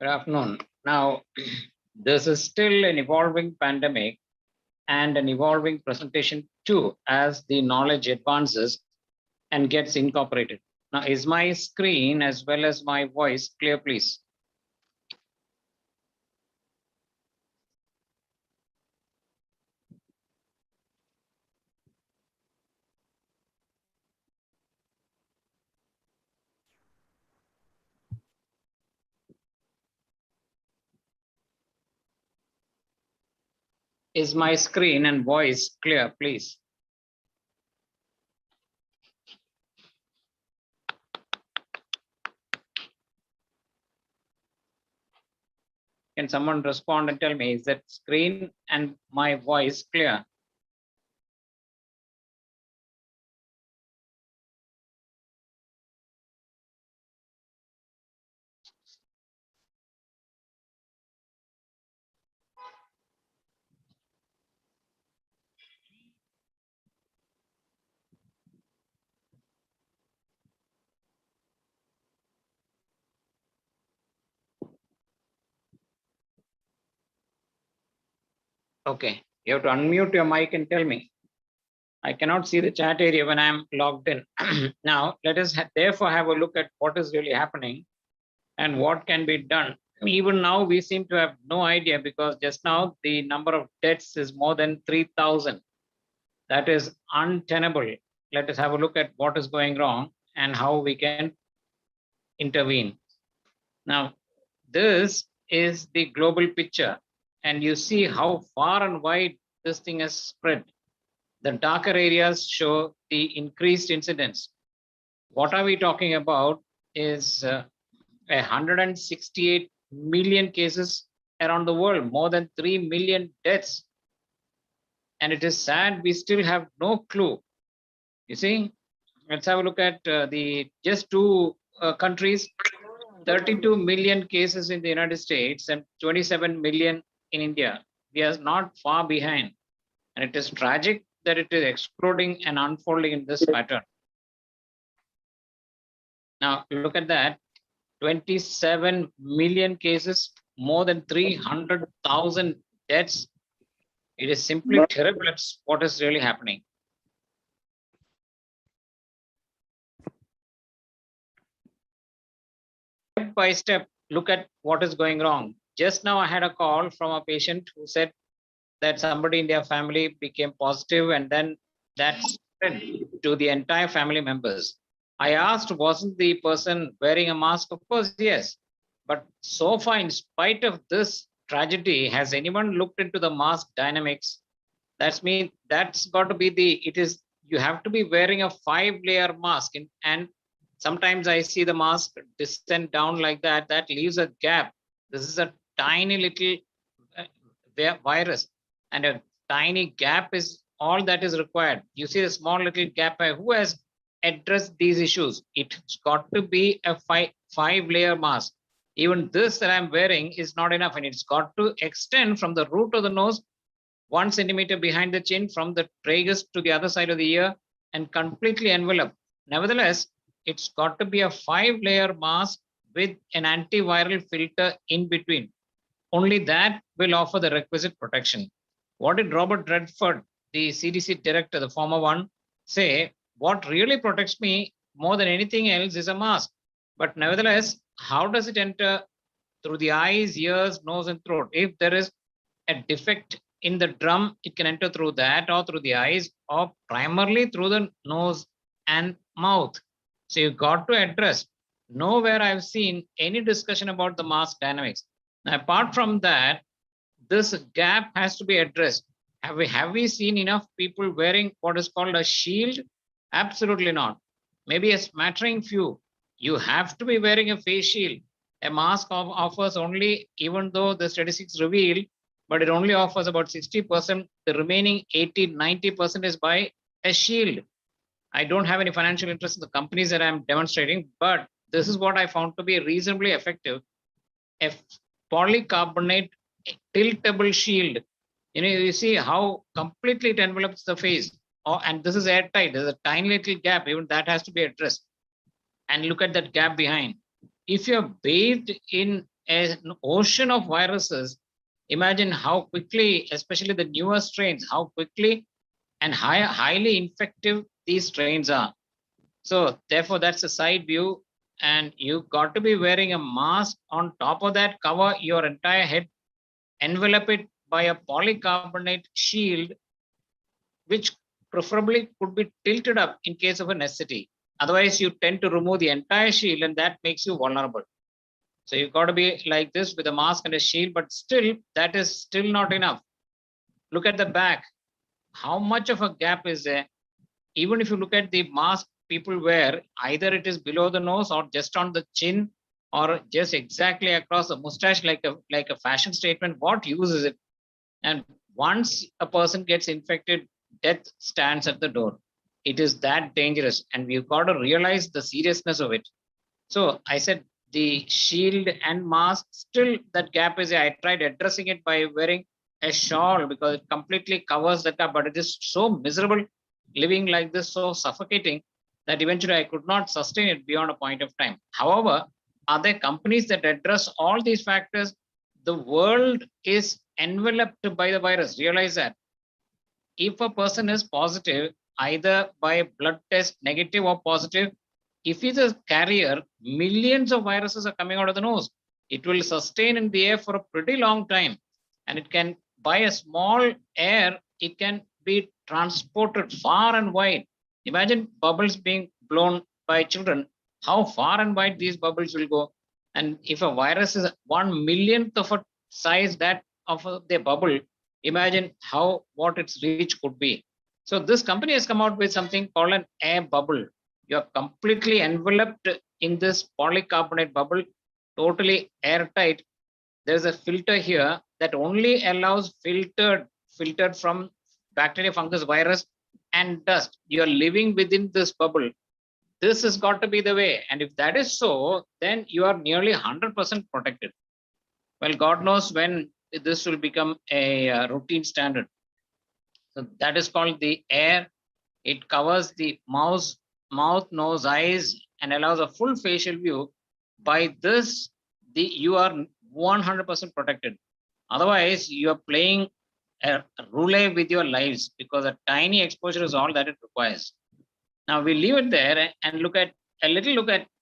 Good afternoon. Now, this is still an evolving pandemic and an evolving presentation too, as the knowledge advances and gets incorporated. Now, is my screen as well as my voice clear, please? Is my screen and voice clear, please? Can someone respond and tell me, is that screen and my voice clear? Okay, you have to unmute your mic and tell me. I cannot see the chat area when I'm logged in. Now, let us therefore have a look at what is really happening and what can be done. Even now, we seem to have no idea because just now the number of deaths is more than 3,000. That is untenable. Let us have a look at what is going wrong and how we can intervene. Now, this is the global picture, and you see how far and wide this thing has spread. The darker areas show the increased incidence. What are we talking about is 168 million cases around the world, more than 3 million deaths. And it is sad we still have no clue. You see, let's have a look at the just two countries, 32 million cases in the United States and 27 million in India. We are not far behind. And it is tragic that it is exploding and unfolding in this pattern. Now, look at that. 27 million cases, more than 300,000 deaths. It is simply terrible. It's what is really happening. Step by step, look at what is going wrong. Just now I had a call from a patient who said that somebody in their family became positive and then that spread to the entire family members. I asked, wasn't the person wearing a mask? Of course, yes. But so far, in spite of this tragedy, has anyone looked into the mask dynamics? That's got to be you have to be wearing a 5-layer mask. And sometimes I see the mask descend down like that. That leaves a gap. This is a tiny little virus, and a tiny gap is all that is required. You see a small little gap. Who has addressed these issues? It's got to be a 5-layer mask. Even this that I'm wearing is not enough, and it's got to extend from the root of the nose 1 centimeter behind the chin, from the tragus to the other side of the ear, and completely envelop. Nevertheless, it's got to be a 5-layer mask with an antiviral filter in between. Only that will offer the requisite protection. What did Robert Redford, the CDC director, the former one, say? What really protects me more than anything else is a mask. But nevertheless, how does it enter? Through the eyes, ears, nose, and throat. If there is a defect in the drum, it can enter through that or through the eyes, or primarily through the nose and mouth. So you've got to address. Nowhere I've seen any discussion about the mask dynamics. Now, apart from that, this gap has to be addressed. Have we seen enough people wearing what is called a shield? Absolutely not. Maybe a smattering few. You have to be wearing a face shield. A mask offers only, even though the statistics reveal, but it only offers about 60%. The remaining 80-90% is by a shield. I don't have any financial interest in the companies that I'm demonstrating, but this is what I found to be reasonably effective. A polycarbonate tiltable shield. You see how completely it envelops the face. And this is airtight. There's a tiny little gap. Even that has to be addressed. And look at that gap behind. If you're bathed in an ocean of viruses. Imagine how quickly, especially the newer strains, how quickly and highly infective these strains are. So therefore, that's a side view. And you got to be wearing a mask. On top of that, cover your entire head, envelop it by a polycarbonate shield, which preferably could be tilted up in case of a necessity. Otherwise, you tend to remove the entire shield and that makes you vulnerable. So you've got to be like this with a mask and a shield, but still, that is still not enough. Look at the back. How much of a gap is there? Even if you look at the mask people wear, either it is below the nose or just on the chin or just exactly across the mustache, like a fashion statement. What use is it? And once a person gets infected, death stands at the door. It is that dangerous, and we've got to realize the seriousness of it. So I said the shield and mask, still that gap is there. I tried addressing it by wearing a shawl because it completely covers the gap, but it is so miserable living like this, so suffocating that eventually I could not sustain it beyond a point of time. However, are there companies that address all these factors? The world is enveloped by the virus. Realize that. If a person is positive, either by blood test, negative or positive, if he's a carrier, millions of viruses are coming out of the nose. It will sustain in the air for a pretty long time. And it can, by a small air, it can be transported far and wide. Imagine bubbles being blown by children, how far and wide these bubbles will go. And if a virus is 1 millionth of a size that of the bubble, imagine what its reach could be. So this company has come out with something called an air bubble. You're completely enveloped in this polycarbonate bubble, totally airtight. There's a filter here that only allows filtered from bacteria, fungus, virus, and dust. You're living within this bubble. This has got to be the way. And if that is so, then you are nearly 100% protected. Well, God knows when this will become a routine standard. So that is called the air. It covers the mouth, nose, eyes, and allows a full facial view. By this, you are 100% protected. Otherwise, you are playing a roulette with your lives because a tiny exposure is all that it requires. Now we leave it there and look at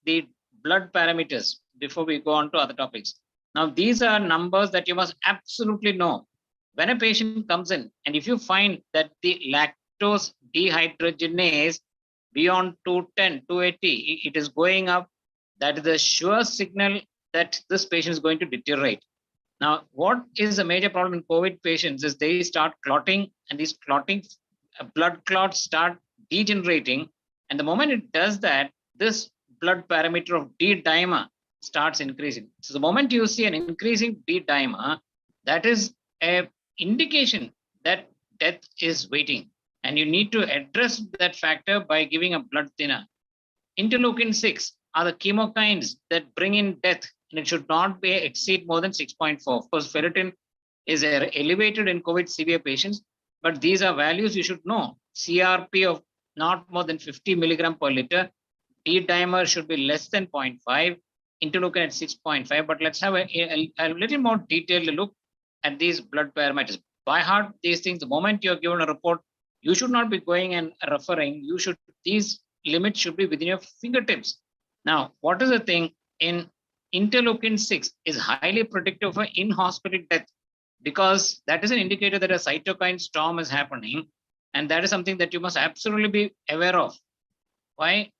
the blood parameters before we go on to other topics. Now these are numbers that you must absolutely know. When a patient comes in, and if you find that the lactose dehydrogenase beyond 210, 280, it is going up, that is a sure signal that this patient is going to deteriorate. Now, what is a major problem in COVID patients is they start clotting, and these blood clots start degenerating. And the moment it does that, this blood parameter of D-dimer starts increasing. So the moment you see an increasing D-dimer, that is an indication that death is waiting. And you need to address that factor by giving a blood thinner. Interleukin-6 are the chemokines that bring in death, and it should not be exceed more than 6.4. Of course, ferritin is elevated in COVID severe patients, but these are values you should know. CRP of not more than 50 milligram per liter. D-dimer should be less than 0.5. Interleukin at 6.5. But let's have a little more detailed look at these blood parameters. By heart, these things, the moment you're given a report, you should not be going and referring. These limits should be within your fingertips. Now, what is the thing? In interleukin-6 is highly predictive for in-hospital death, because that is an indicator that a cytokine storm is happening, and that is something that you must absolutely be aware of. Why?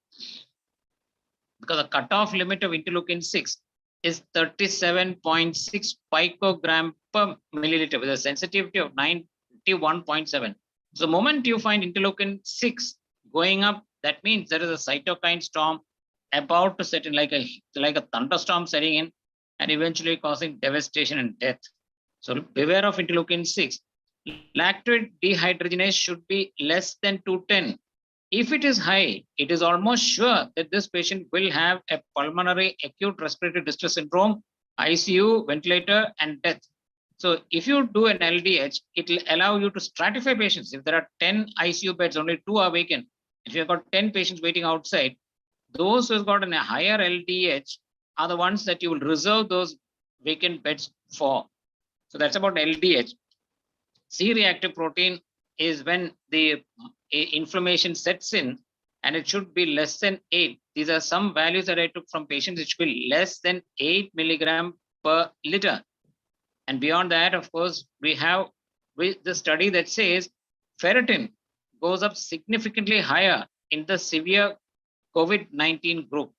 Because the cutoff limit of interleukin-6 is 37.6 picogram per milliliter with a sensitivity of 91.7. So the moment you find interleukin-6 going up, that means there is a cytokine storm about to set in, like a thunderstorm setting in, and eventually causing devastation and death. So beware of interleukin-6. Lactate dehydrogenase should be less than 210. If it is high, it is almost sure that this patient will have a pulmonary acute respiratory distress syndrome, ICU, ventilator, and death. So if you do an LDH, it will allow you to stratify patients. If there are 10 ICU beds, only 2 are vacant. If you've got 10 patients waiting outside, those who have got a higher LDH are the ones that you will reserve those weakened beds for. So that's about LDH. C-reactive protein is when the inflammation sets in, and it should be less than 8. These are some values that I took from patients. It should be less than 8 milligram per liter. And beyond that, of course, we have the study that says ferritin goes up significantly higher in the severe COVID-19 group.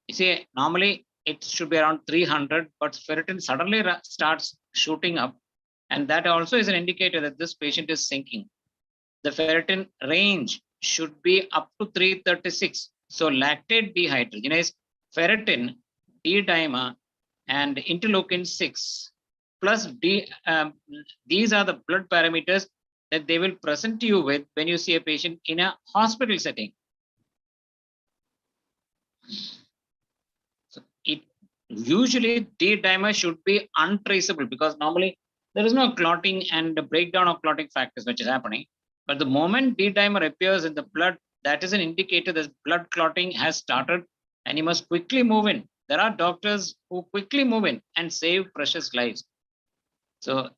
You see, normally it should be around 300, but ferritin suddenly starts shooting up. And that also is an indicator that this patient is sinking. The ferritin range should be up to 336. So lactate dehydrogenase, ferritin, D-dimer, and interleukin 6 plus D. These are the blood parameters that they will present to you with when you see a patient in a hospital setting. So it usually D-dimer should be untraceable because normally there is no clotting and the breakdown of clotting factors which is happening. But the moment D-dimer appears in the blood, that is an indicator that blood clotting has started and you must quickly move in. There are doctors who quickly move in and save precious lives. So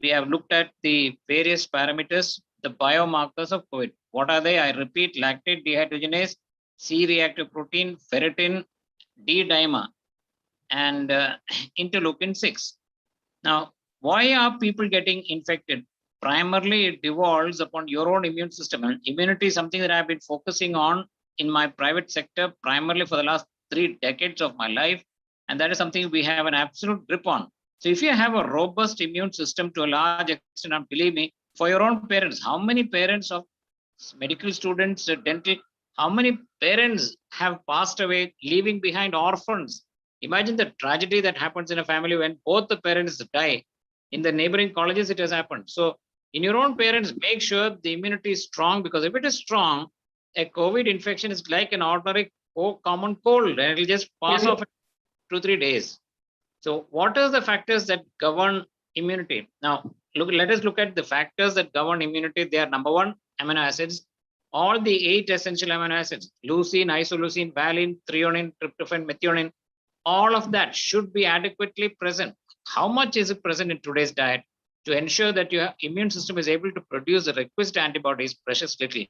we have looked at the various parameters, the biomarkers of COVID. What are they? I repeat, lactate dehydrogenase, C-reactive protein, ferritin, D-dimer, and interleukin 6. Now, why are people getting infected? Primarily, it devolves upon your own immune system. And immunity is something that I've been focusing on in my private sector, primarily for the last 3 decades of my life. And that is something we have an absolute grip on. So if you have a robust immune system to a large extent, and believe me, for your own parents, how many parents of medical students, dental, how many parents have passed away, leaving behind orphans? Imagine the tragedy that happens in a family when both the parents die. In the neighboring colleges, it has happened. So in your own parents, make sure the immunity is strong, because if it is strong, a COVID infection is like an ordinary common cold, and it will just pass off in 2-3 days. So what are the factors that govern immunity? Now, let us look at the factors that govern immunity. They are number 1, amino acids. All the 8 essential amino acids, leucine, isoleucine, valine, threonine, tryptophan, methionine, all of that should be adequately present. How much is it present in today's diet to ensure that your immune system is able to produce the requisite antibodies? Precious little.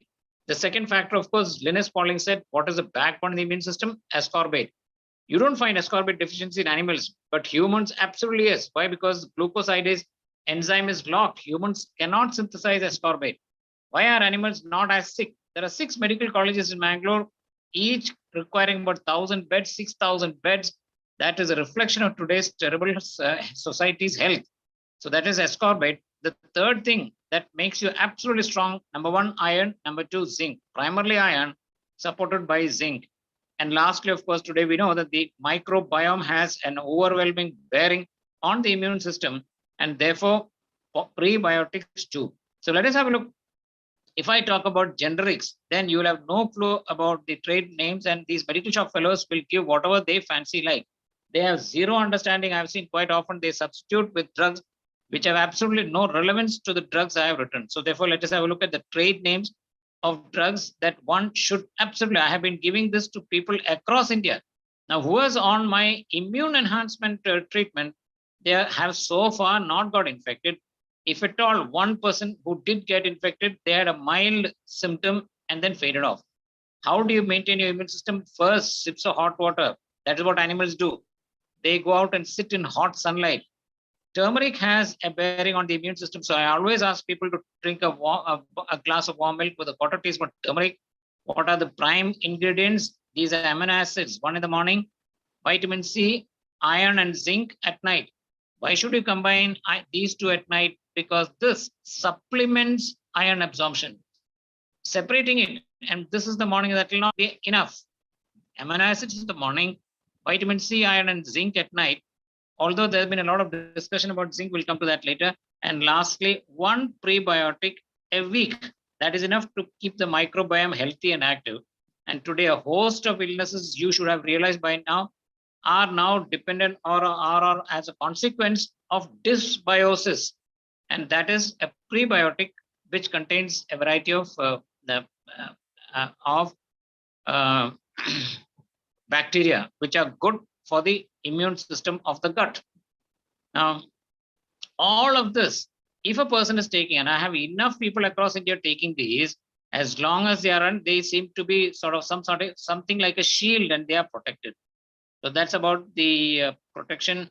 The second factor, of course, Linus Pauling said, what is the backbone of the immune system? Ascorbate. You don't find ascorbate deficiency in animals, but humans absolutely yes. Why? Because glucosidase enzyme is locked. Humans cannot synthesize ascorbate. Why are animals not as sick? There are 6 medical colleges in Bangalore, each requiring about 1,000 beds, 6,000 beds. That is a reflection of today's terrible society's health. So that is ascorbate. The third thing that makes you absolutely strong, number 1, iron, number 2, zinc, primarily iron, supported by zinc. And lastly, of course, today we know that the microbiome has an overwhelming bearing on the immune system, and therefore prebiotics too. So let us have a look. If I talk about generics, then you will have no clue about the trade names, and these medical shop fellows will give whatever they fancy like. They have zero understanding. I've seen quite often they substitute with drugs which have absolutely no relevance to the drugs I have written. So therefore, let us have a look at the trade names of drugs that one should absolutely. I have been giving this to people across India. Now, who is on my immune enhancement treatment, they have so far not got infected. If at all, one person who did get infected, they had a mild symptom and then faded off. How do you maintain your immune system? First, sips of hot water. That is what animals do. They go out and sit in hot sunlight. Turmeric has a bearing on the immune system. So I always ask people to drink a glass of warm milk with a quarter teaspoon of turmeric. What are the prime ingredients? These are amino acids. 1 in the morning, vitamin C, iron, and zinc at night. Why should you combine these 2 at night? Because this supplements iron absorption. Separating it, and this is the morning, that will not be enough. Amino acids in the morning, vitamin C, iron, and zinc at night. Although there has been a lot of discussion about zinc, we'll come to that later. And lastly, 1 prebiotic a week. That is enough to keep the microbiome healthy and active. And today, a host of illnesses you should have realized by now are now dependent or are as a consequence of dysbiosis. And that is a prebiotic which contains a variety of bacteria which are good for the immune system of the gut. Now, all of this, if a person is taking, and I have enough people across India taking these, as long as they are on, they seem to be sort of something like a shield and they are protected. So that's about the protection.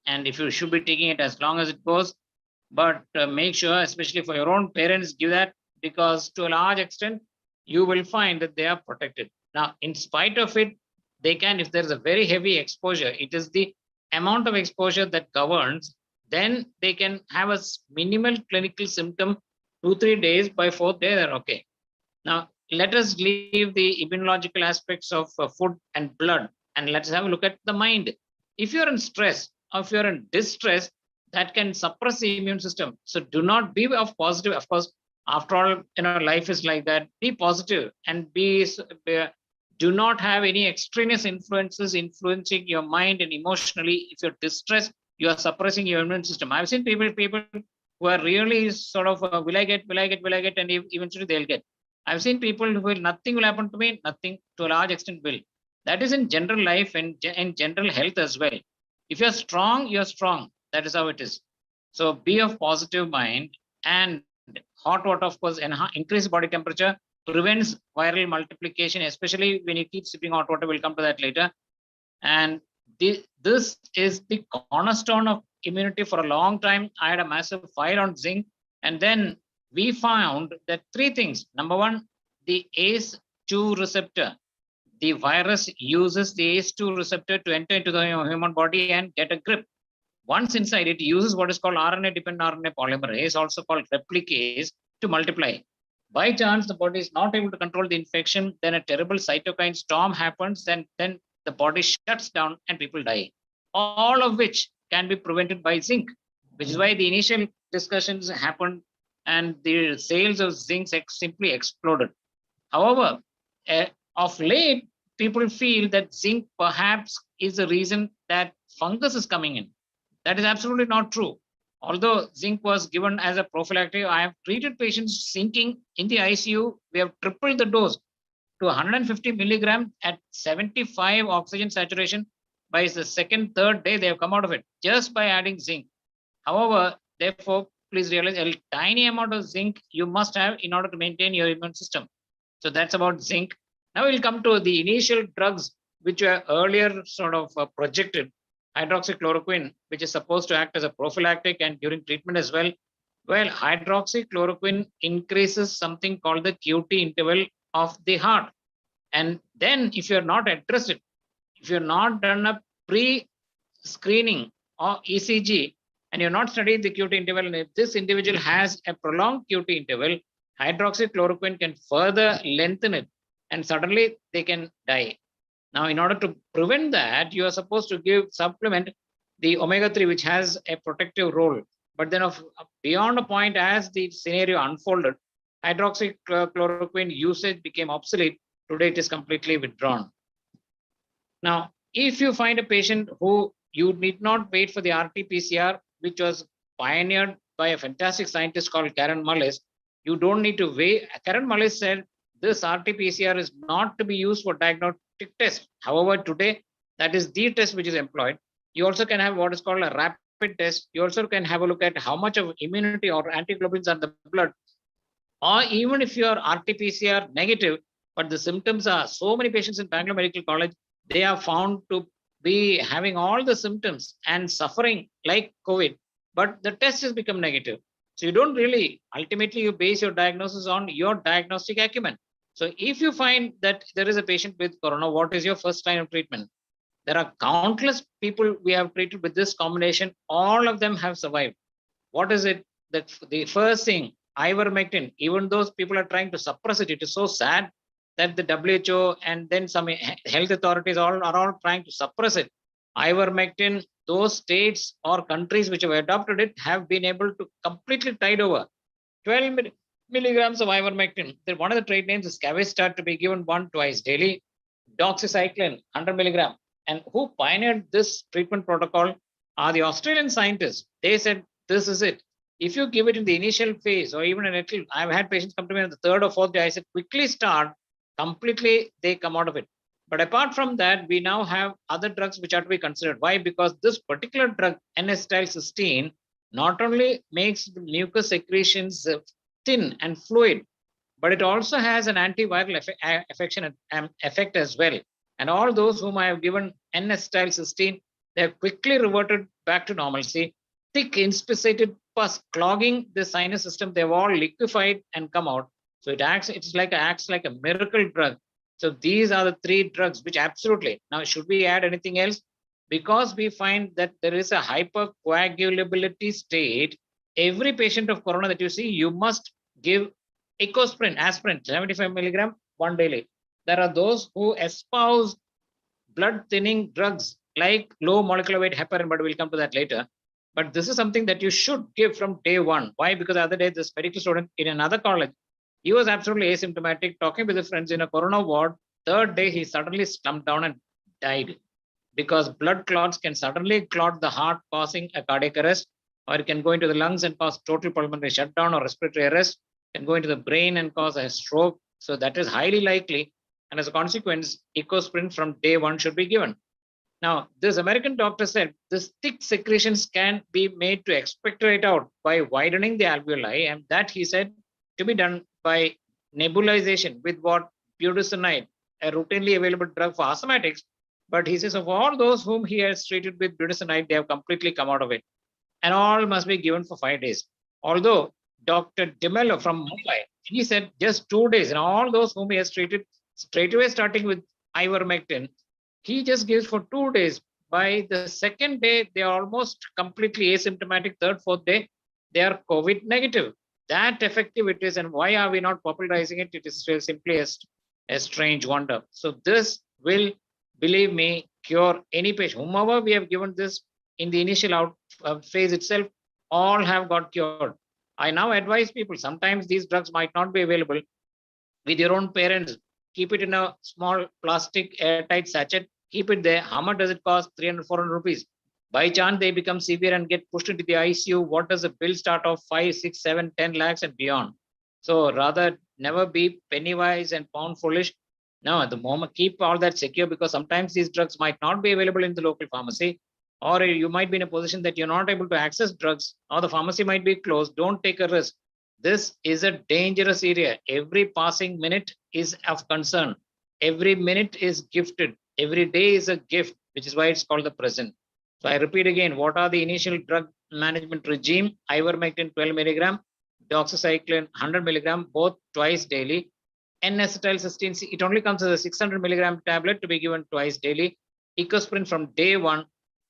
And if you should be taking it as long as it goes, but make sure, especially for your own parents, give that, because to a large extent, you will find that they are protected. Now, in spite of it, they can, if there's a very heavy exposure, it is the amount of exposure that governs, then they can have a minimal clinical symptom 2-3 days. By fourth day, they're okay. Now, let us leave the immunological aspects of food and blood, and let's have a look at the mind. If you're in stress or if you're in distress, that can suppress the immune system. So do not be of positive. Of course, after all, life is like that. Be positive and do not have any extraneous influences influencing your mind and emotionally. If you're distressed, you are suppressing your immune system. I've seen people who are really sort of, will I get, and eventually they'll get. I've seen people who will, nothing will happen to me, nothing to a large extent will. That is in general life and in general health as well. If you're strong, you're strong. That is how it is. So be of positive mind, and hot water, of course, increase body temperature, prevents viral multiplication, especially when you keep sipping hot water. We'll come to that later. And this is the cornerstone of immunity for a long time. I had a massive file on zinc, and then we found that three things. Number one, the ACE2 receptor. The virus uses the ACE2 receptor to enter into the human body and get a grip. Once inside, it uses what is called RNA-dependent RNA polymerase, also called replicase, to multiply. By chance, the body is not able to control the infection, then a terrible cytokine storm happens, and then the body shuts down and people die. All of which can be prevented by zinc, which is why the initial discussions happened and the sales of zinc simply exploded. However, of late, people feel that zinc perhaps is the reason that fungus is coming in. That is absolutely not true. Although zinc was given as a prophylactic, I have treated patients zinking in the ICU. We have tripled the dose to 150 milligram at 75 oxygen saturation. By the second, third day, they have come out of it just by adding zinc. However, therefore, please realize a tiny amount of zinc you must have in order to maintain your immune system. So that's about zinc. Now we'll come to the initial drugs which were earlier sort of projected. Hydroxychloroquine, which is supposed to act as a prophylactic and during treatment as well. Well, hydroxychloroquine increases something called the QT interval of the heart. And then if you're not addressed it, if you're not done a pre-screening or ECG, and you're not studied the QT interval, and if this individual has a prolonged QT interval, hydroxychloroquine can further lengthen it, and suddenly they can die. Now, in order to prevent that, you are supposed to supplement the omega-3, which has a protective role. But then beyond a point, as the scenario unfolded, hydroxychloroquine usage became obsolete. Today, it is completely withdrawn. Now, if you find a patient who you need not wait for the RT-PCR, which was pioneered by a fantastic scientist called Karen Mullis, you don't need to wait. Karen Mullis said this RT-PCR is not to be used for diagnostic test. However, today, that is the test which is employed. You also can have what is called a rapid test. You also can have a look at how much of immunity or antiglobulins are in the blood. Or even if you are RT-PCR negative, but the symptoms are, so many patients in Bangalore Medical College, they are found to be having all the symptoms and suffering like COVID, but the test has become negative. So you don't really, ultimately you base your diagnosis on your diagnostic acumen. So if you find that there is a patient with corona, what is your first line of treatment? There are countless people we have treated with this combination. All of them have survived. What is it? That the first thing, ivermectin, even those people are trying to suppress it. It is so sad that the WHO and then some health authorities are all trying to suppress it. Ivermectin, those states or countries which have adopted it have been able to completely tide over. 12 milligrams of ivermectin. One of the trade names is Cavestat, to be given twice daily. Doxycycline, 100 milligram. And who pioneered this treatment protocol are the Australian scientists. They said, this is it. If you give it in the initial phase or even a little, I've had patients come to me on the third or fourth day. I said, quickly start. Completely, they come out of it. But apart from that, we now have other drugs which are to be considered. Why? Because this particular drug, N-acetylcysteine, not only makes the mucus secretions thin and fluid, but it also has an antiviral effect as well. And all those whom I have given N-acetylcysteine, they have quickly reverted back to normalcy. Thick inspissated pus clogging the sinus system, they've all liquefied and come out. So it acts like a miracle drug. So these are the three drugs which absolutely. Now, should we add anything else? Because we find that there is a hypercoagulability state, every patient of corona that you see, you must give aspirin, 75 milligram, one daily. There are those who espouse blood thinning drugs like low molecular weight heparin, but we'll come to that later. But this is something that you should give from day one. Why? Because the other day, this medical student in another college, he was absolutely asymptomatic, talking with his friends in a corona ward. Third day, he suddenly slumped down and died because blood clots can suddenly clot the heart, causing a cardiac arrest, or it can go into the lungs and cause total pulmonary shutdown or respiratory arrest, can go into the brain and cause a stroke. So that is highly likely. And as a consequence, ecosprin from day one should be given. Now, this American doctor said this thick secretions can be made to expectorate out by widening the alveoli, and that he said to be done by nebulization with what? Budesonide, a routinely available drug for asthmatics. But he says of all those whom he has treated with budesonide, they have completely come out of it. And all must be given for 5 days. Although Dr. DeMello from Mumbai, he said just 2 days, and all those whom he has treated straight away, starting with ivermectin, he just gives for 2 days. By the second day, they are almost completely asymptomatic. Third, fourth day, they are COVID negative. That effective it is, and why are we not popularizing it? It is simply a strange wonder. So this will, believe me, cure any patient. Whomever we have given this in the initial phase itself, all have got cured. I now advise people, sometimes these drugs might not be available. With your own parents, keep it in a small plastic airtight sachet, keep it there. How much does it cost? 300, 400 rupees. By chance, they become severe and get pushed into the ICU. What does the bill start of 5, 6, 7, 10 lakhs and beyond? So rather never be penny wise and pound foolish. Now, at the moment, keep all that secure, because sometimes these drugs might not be available in the local pharmacy, or you might be in a position that you're not able to access drugs, or the pharmacy might be closed. Don't take a risk. This is a dangerous area. Every passing minute is of concern. Every minute is gifted. Every day is a gift, which is why it's called the present. So I repeat again, what are the initial drug management regime? Ivermectin 12 milligram, doxycycline 100 milligram, both twice daily. N-acetylcysteine, it only comes as a 600 milligram tablet to be given twice daily. Ecosprin from day one,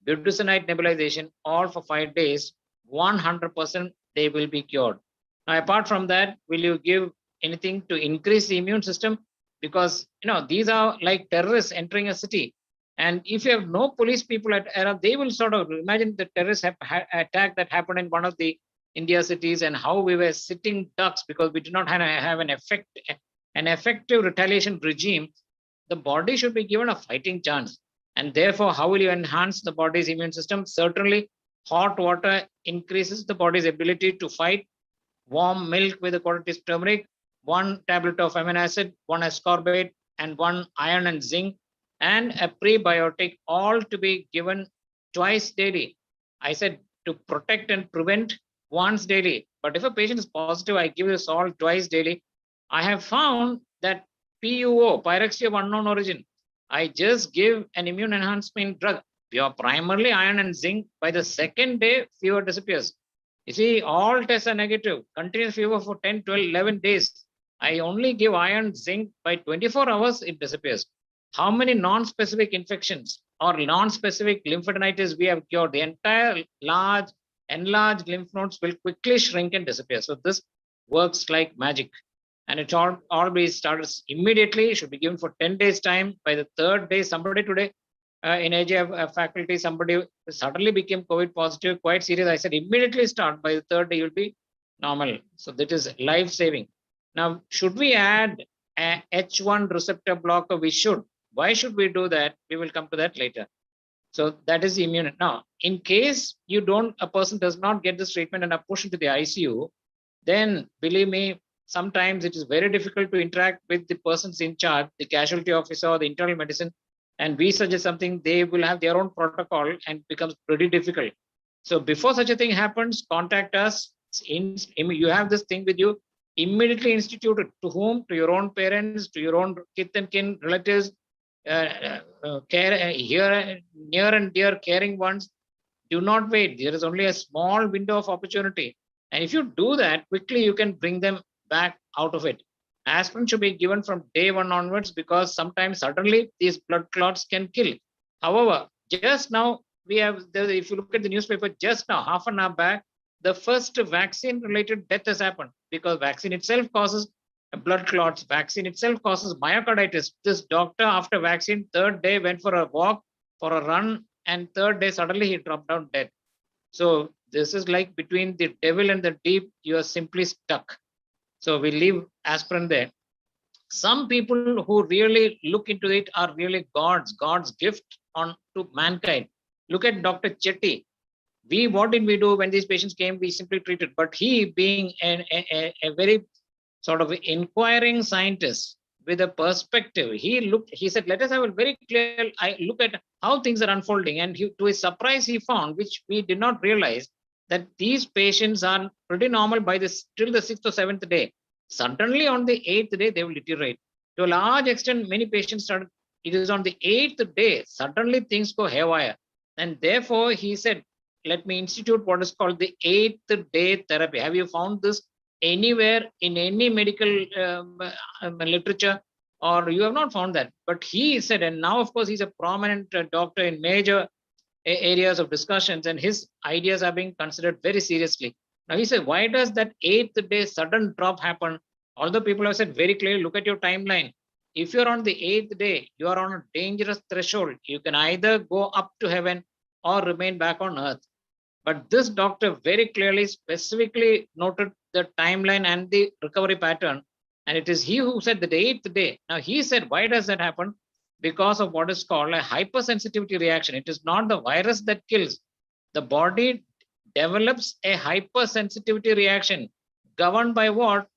budesonide nebulization, all for 5 days, 100% they will be cured. Now, apart from that, will you give anything to increase the immune system? Because, these are like terrorists entering a city. And if you have no police people at around, they will sort of imagine the terrorist attack that happened in one of the India cities, and how we were sitting ducks because we did not have an effective retaliation regime. The body should be given a fighting chance. And therefore, how will you enhance the body's immune system? Certainly, hot water increases the body's ability to fight. Warm milk with a quarter teaspoon turmeric, 1 tablet of amino acid, 1 ascorbate, and 1 iron and zinc, and a prebiotic, all to be given twice daily. I said to protect and prevent once daily. But if a patient is positive, I give this all twice daily. I have found that PUO, pyrexia of unknown origin, I just give an immune enhancement drug, pure primarily iron and zinc. By the second day, fever disappears. You see, all tests are negative. Continuous fever for 10, 12, 11 days. I only give iron, zinc. By 24 hours, it disappears. How many non-specific infections or non-specific lymphadenitis we have cured? The entire enlarged lymph nodes will quickly shrink and disappear. So this works like magic. And it always starts immediately. It should be given for 10 days time. By the third day, somebody today in AJ faculty, somebody suddenly became COVID positive, quite serious. I said, immediately start. By the third day, you'll be normal. So that is life-saving. Now, should we add a H1 receptor blocker? We should. Why should we do that? We will come to that later. So that is immune. Now, in case a person does not get this treatment and are pushed into the ICU, then believe me, sometimes it is very difficult to interact with the persons in charge, the casualty officer or the internal medicine, and we suggest something, they will have their own protocol and becomes pretty difficult. So before such a thing happens, contact us. You have this thing with you, immediately institute it. To whom? To your own parents, to your own kith and kin, relatives, near and dear caring ones. Do not wait. There is only a small window of opportunity. And if you do that quickly, you can bring them back out of it. Aspirin should be given from day one onwards, because sometimes suddenly these blood clots can kill. However, just now we have, if you look at the newspaper, just now, half an hour back, the first vaccine related death has happened, because vaccine itself causes blood clots. Vaccine itself causes myocarditis. This doctor, after vaccine, third day went for a walk, for a run, and third day suddenly he dropped down dead. So this is like between the devil and the deep, you are simply stuck. So we leave aspirin there. Some people who really look into it are really God's gift on to mankind. Look at Dr. Chetty. What did we do when these patients came? We simply treated. But he, being a very sort of inquiring scientist with a perspective, he said, let us have a very clear look at how things are unfolding. And to his surprise, he found, which we did not realize, that these patients are pretty normal by this till the 6th or 7th day. Suddenly on the 8th day, they will deteriorate. To a large extent, many patients started, it is on the 8th day, suddenly things go haywire. And therefore, he said, let me institute what is called the 8th day therapy. Have you found this anywhere in any medical literature, or you have not found that? But he said, and now of course he's a prominent doctor in major areas of discussions, and his ideas are being considered very seriously. Now he said, why does that 8th day sudden drop happen? Although people have said very clearly, look at your timeline. If you're on the 8th day, you are on a dangerous threshold. You can either go up to heaven or remain back on earth. But this doctor very clearly, specifically noted the timeline and the recovery pattern. And it is he who said that the 8th day. Now he said, why does that happen? Because of what is called a hypersensitivity reaction. It is not the virus that kills. The body develops a hypersensitivity reaction governed by what?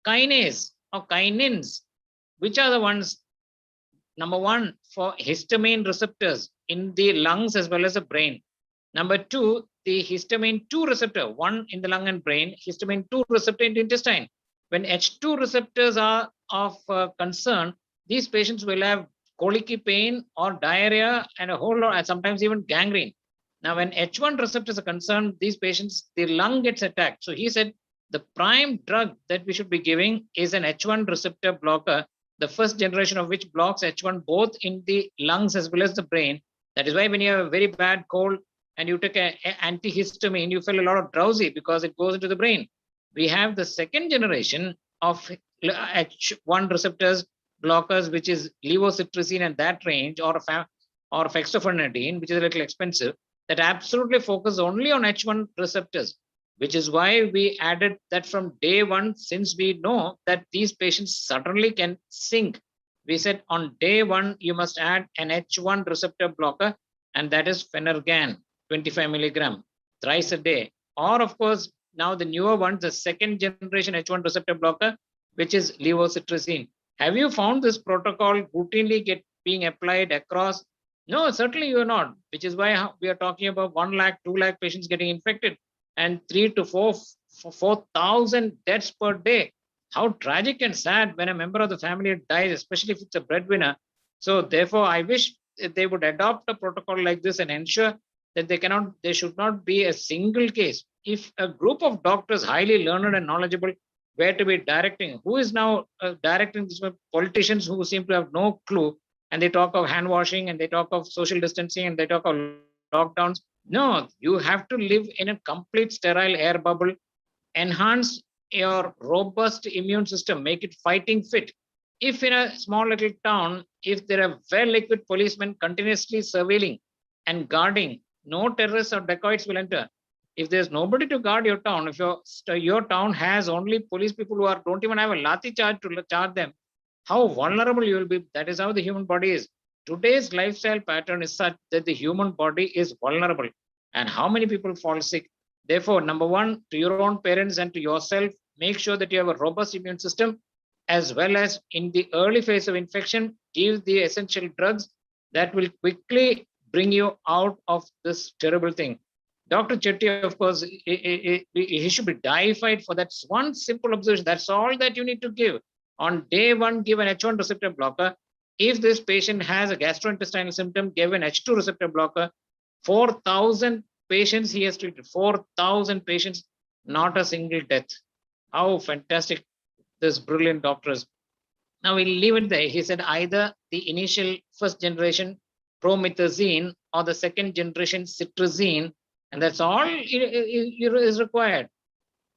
Kinase or kinins, which are the ones, number one, for histamine receptors in the lungs as well as the brain. Number two, the histamine 2 receptor, one in the lung and brain, histamine 2 receptor in the intestine. When H2 receptors are of concern, these patients will have colicky pain or diarrhea and a whole lot, and sometimes even gangrene. Now, when H1 receptors are concerned, these patients, the lung gets attacked. So he said the prime drug that we should be giving is an H1 receptor blocker, the first generation of which blocks H1 both in the lungs as well as the brain. That is why when you have a very bad cold and you take an antihistamine, you feel a lot of drowsy because it goes into the brain. We have the second generation of H1 receptors blockers, which is levocetirizine and that range, or fexofenadine, which is a little expensive, that absolutely focus only on H1 receptors, which is why we added that from day one, since we know that these patients suddenly can sink. We said on day one, you must add an H1 receptor blocker, and that is Phenergan, 25 milligram, thrice a day. Or of course, now the newer ones, the second generation H1 receptor blocker, which is levocetirizine. Have you found this protocol routinely being applied across? No, certainly you are not, which is why we are talking about 1 lakh, 2 lakh patients getting infected and 3 to 4,000 deaths per day. How tragic and sad when a member of the family dies, especially if it's a breadwinner. So therefore, I wish they would adopt a protocol like this and ensure that there should not be a single case. If a group of doctors, highly learned and knowledgeable, were to be directing, who is now directing this? Politicians who seem to have no clue, and they talk of hand washing and they talk of social distancing and they talk of lockdowns. No, you have to live in a complete sterile air bubble, enhance your robust immune system, make it fighting fit. If in a small little town, if there are well-equipped policemen continuously surveilling and guarding, no terrorists or dacoits will enter. If there's nobody to guard your town, if your town has only police people who don't even have a lathi charge to charge them, how vulnerable you will be. That is how the human body is. Today's lifestyle pattern is such that the human body is vulnerable. And how many people fall sick? Therefore, number one, to your own parents and to yourself, make sure that you have a robust immune system, as well as in the early phase of infection, give the essential drugs that will quickly bring you out of this terrible thing. Dr. Chetty, of course, he should be deified for that one simple observation. That's all that you need to give. On day one, give an H1 receptor blocker. If this patient has a gastrointestinal symptom, give an H2 receptor blocker. 4,000 patients he has treated. 4,000 patients, not a single death. How fantastic this brilliant doctor is. Now we'll leave it there. He said either the initial first generation promethazine or the second generation cetirizine, and that's all is required.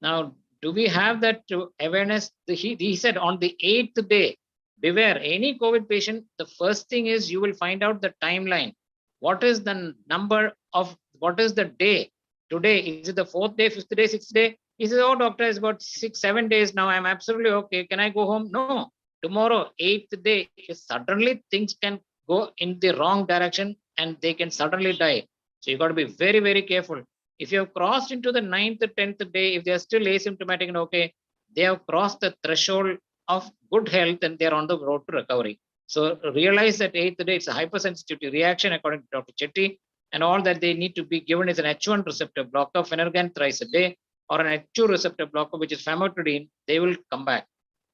Now, do we have that awareness? He said on the 8th day, beware any COVID patient. The first thing is you will find out the timeline. What is the number of, what is the day? Today, is it the 4th day, 5th day, 6th day? He says, oh, doctor, it's about 6-7 days now. I'm absolutely okay. Can I go home? No. Tomorrow, 8th day, suddenly things can go in the wrong direction and they can suddenly die. So you got to be very, very careful. If you have crossed into the 9th, 10th day, if they are still asymptomatic and okay, they have crossed the threshold of good health and they're on the road to recovery. So realize that 8th day, it's a hypersensitivity reaction according to Dr. Chetty, and all that they need to be given is an H1 receptor blocker, Phenergan thrice a day, or an H2 receptor blocker, which is famotidine. They will come back.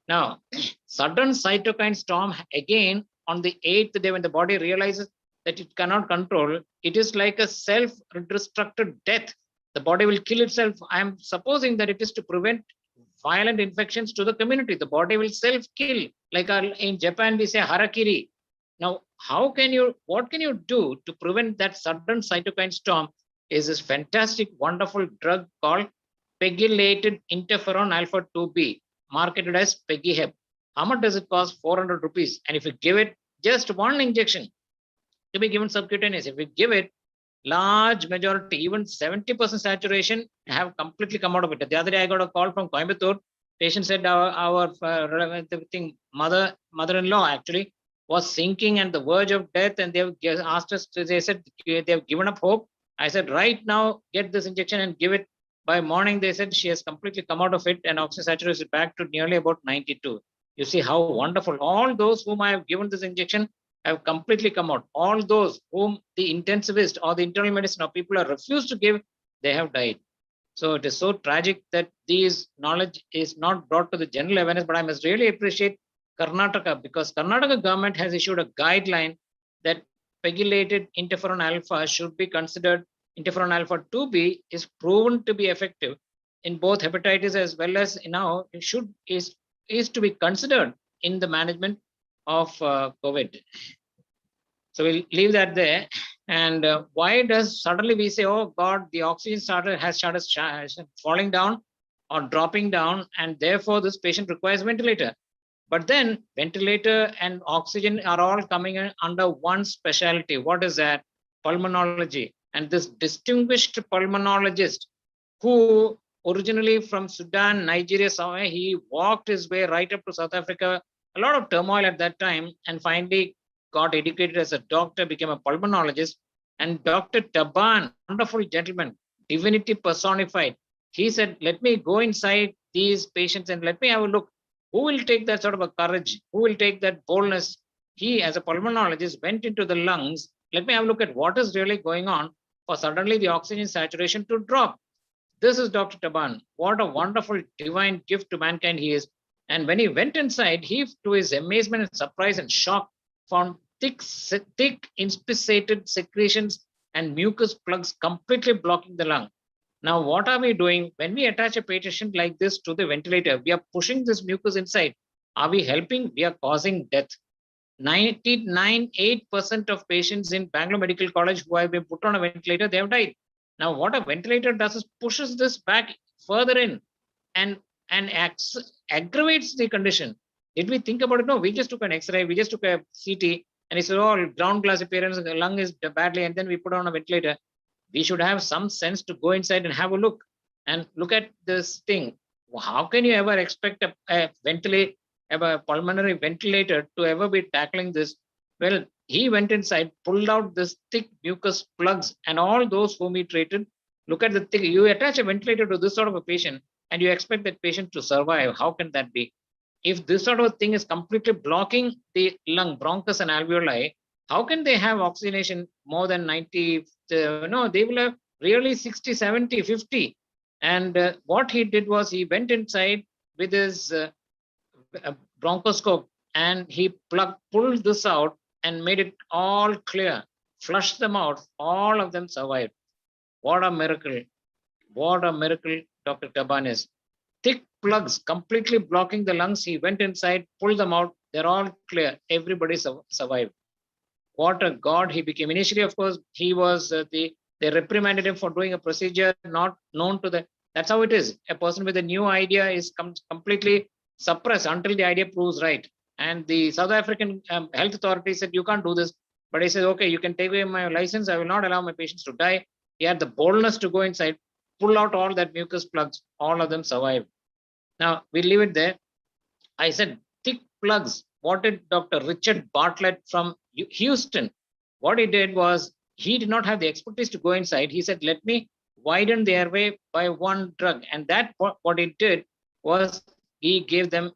Now, sudden cytokine storm again on the 8th day when the body realizes that it cannot control, it is like a self-destructive death. The body will kill itself. I'm supposing that it is to prevent violent infections to the community. The body will self-kill. Like in Japan, we say harakiri. Now, what can you do to prevent that sudden cytokine storm? Is this fantastic, wonderful drug called pegylated interferon alpha 2b, marketed as PegyHep. How much does it cost? 400 rupees. And if you give it just one injection, to be given subcutaneous, if we give it, large majority, even 70% saturation, have completely come out of it. The other day, I got a call from Coimbatore. Patient said our mother-in-law actually was sinking and the verge of death, and they have asked us. They said they have given up hope. I said, right now, get this injection and give it. By morning, they said she has completely come out of it, and oxygen saturation is back to nearly about 92. You see how wonderful. All those whom I have given this injection have completely come out. All those whom the intensivist or the internal medicine or people are refused to give, they have died. So it is so tragic that this knowledge is not brought to the general awareness, but I must really appreciate Karnataka, because Karnataka government has issued a guideline that pegylated interferon alpha should be considered. Interferon alpha 2b is proven to be effective in both hepatitis as well as now is to be considered in the management of COVID. So we'll leave that there. And why does suddenly we say, oh God, the oxygen has started falling down or dropping down, and therefore this patient requires ventilator. But then ventilator and oxygen are all coming in under one specialty. What is that? Pulmonology. And this distinguished pulmonologist, who originally from Sudan, Nigeria, somewhere, he walked his way right up to South Africa. A lot of turmoil at that time, and finally got educated as a doctor, became a pulmonologist. And Dr. Taban, wonderful gentleman, divinity personified, he said, let me go inside these patients and let me have a look. Who will take that sort of a courage? Who will take that boldness? He, as a pulmonologist, went into the lungs. Let me have a look at what is really going on for suddenly the oxygen saturation to drop. This is Dr. Taban. What a wonderful divine gift to mankind he is. And when he went inside, he, to his amazement and surprise and shock, found thick inspissated secretions and mucus plugs completely blocking the lung. Now, what are we doing? When we attach a patient like this to the ventilator, we are pushing this mucus inside. Are we helping? We are causing death. 99.8% of patients in Bangalore Medical College who have been put on a ventilator, they have died. Now, what a ventilator does is pushes this back further in and aggravates the condition. Did we think about it? No, we just took an X-ray, we just took a CT, and it's all ground glass appearance, the lung is badly, and then we put on a ventilator. We should have some sense to go inside and have a look and look at this thing. How can you ever expect a pulmonary ventilator to ever be tackling this? Well, he went inside, pulled out this thick mucus plugs, and all those whom he treated, Look at the thing. You attach a ventilator to this sort of a patient and you expect that patient to survive. How can that be? If this sort of thing is completely blocking the lung, bronchus and alveoli, how can they have oxygenation more than 90? No, they will have really 60, 70, 50. And what he did was he went inside with his bronchoscope and he pulled this out and made it all clear, flushed them out. All of them survived. What a miracle. What a miracle Dr. Taban is. Thick plugs completely blocking the lungs. He went inside, pulled them out. They're all clear. Everybody survived. What a god he became. Initially, of course, he was they reprimanded him for doing a procedure not known to the. That's how it is. A person with a new idea is completely suppressed until the idea proves right. And the South African health authority said, you can't do this. But he said, okay, you can take away my license. I will not allow my patients to die. He had the boldness to go inside, pull out all that mucus plugs. All of them survived. Now, we leave it there. I said, thick plugs. What did Dr. Richard Bartlett from Houston, what he did was, he did not have the expertise to go inside. He said, let me widen the airway by one drug. And that what he did was, he gave them